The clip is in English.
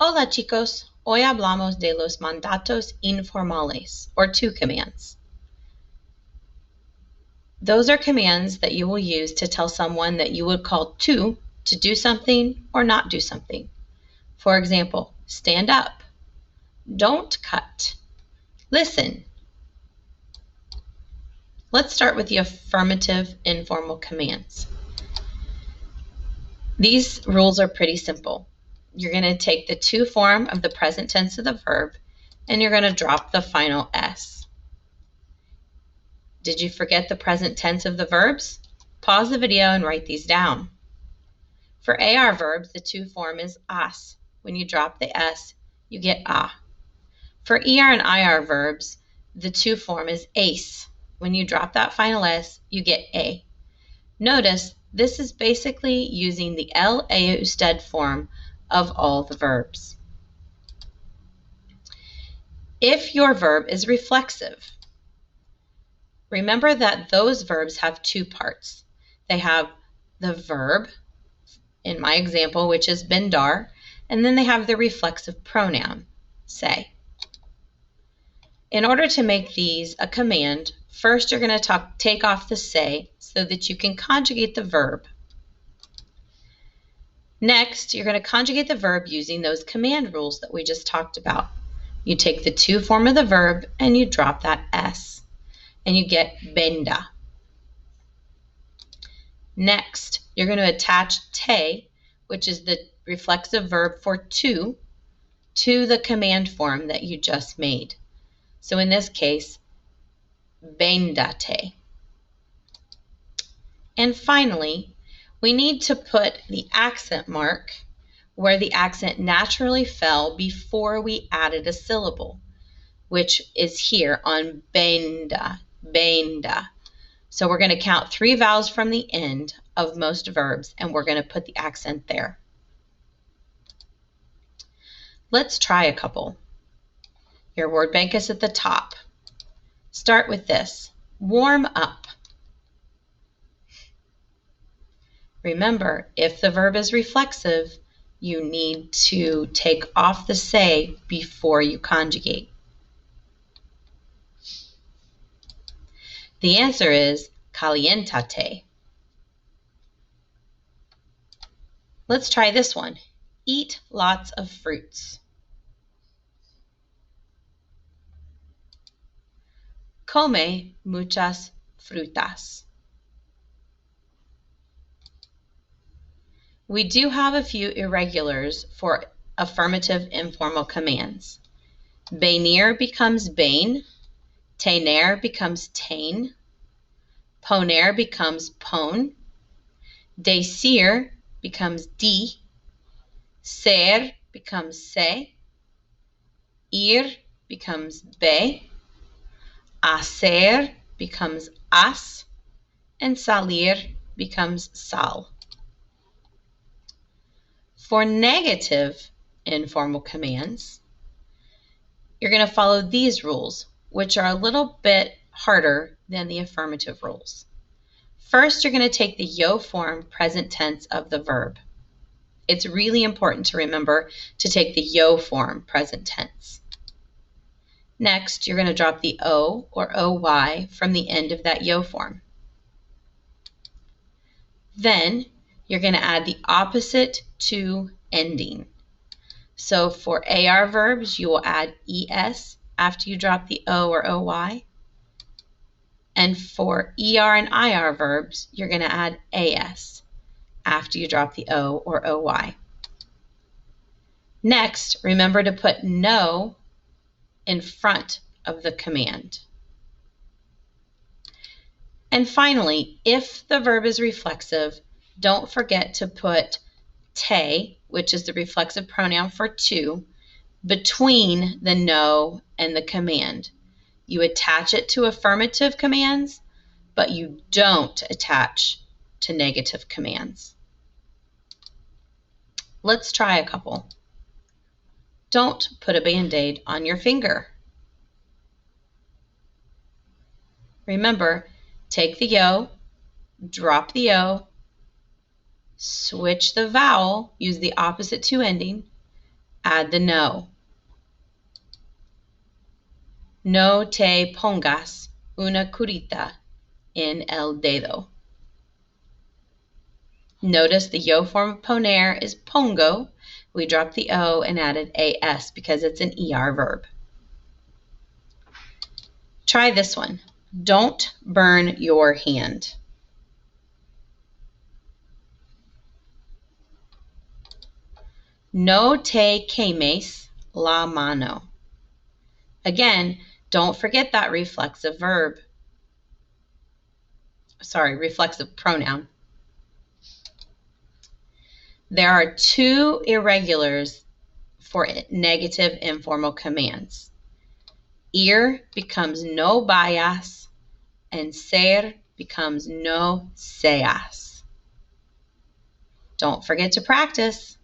Hola chicos, hoy hablamos de los mandatos informales, or to commands. Those are commands that you will use to tell someone that you would call to do something or not do something. For example, stand up, don't cut, listen. Let's start with the affirmative informal commands. These rules are pretty simple. You're going to take the to form of the present tense of the verb and you're going to drop the final S. Did you forget the present tense of the verbs? Pause the video and write these down. For AR verbs, the to form is as. When you drop the S, you get a. For ER and IR verbs, the to form is ace. When you drop that final S, you get a. Notice this is basically using the LA usted form of all the verbs. If your verb is reflexive, remember that those verbs have two parts. They have the verb, in my example, which is bendar, and then they have the reflexive pronoun, say. In order to make these a command, first you're going to take off the say so that you can conjugate the verb. Next, you're going to conjugate the verb using those command rules that we just talked about. You take the to form of the verb and you drop that S, and you get benda. Next, you're going to attach te, which is the reflexive verb for to the command form that you just made. So in this case, bendate. And finally, we need to put the accent mark where the accent naturally fell before we added a syllable, which is here on benda, benda. So we're going to count 3 vowels from the end of most verbs, and we're going to put the accent there. Let's try a couple. Your word bank is at the top. Start with this, warm up. Remember, if the verb is reflexive, you need to take off the say before you conjugate. The answer is calientate. Let's try this one. Eat lots of fruits. Come muchas frutas. We do have a few irregulars for affirmative informal commands. Venir becomes bane. Tener becomes tain. Poner becomes pon. Decir becomes di. Ser becomes se. Ir becomes be. Hacer becomes as. And salir becomes sal. For negative informal commands, you're going to follow these rules, which are a little bit harder than the affirmative rules. First, you're going to take the yo form present tense of the verb. It's really important to remember to take the yo form present tense. Next, you're going to drop the o or oy from the end of that yo form. Then, you're going to add the opposite to ending. So for AR verbs, you will add ES after you drop the O or OY. And for ER and IR verbs, you're going to add AS after you drop the O or OY. Next, remember to put no in front of the command. And finally, if the verb is reflexive, don't forget to put te, which is the reflexive pronoun for to, between the no and the command. You attach it to affirmative commands, but you don't attach to negative commands. Let's try a couple. Don't put a Band-Aid on your finger. Remember, take the yo, drop the o, switch the vowel, use the opposite to ending, Add the no. No te pongas una curita en el dedo. Notice the yo form of poner is pongo. We dropped the O and added AS because it's an ER verb. Try this one. Don't burn your hand. No te quemes la mano. Again, don't forget that reflexive pronoun. There are two irregulars for negative informal commands. Ir becomes no vayas, and ser becomes no seas. Don't forget to practice.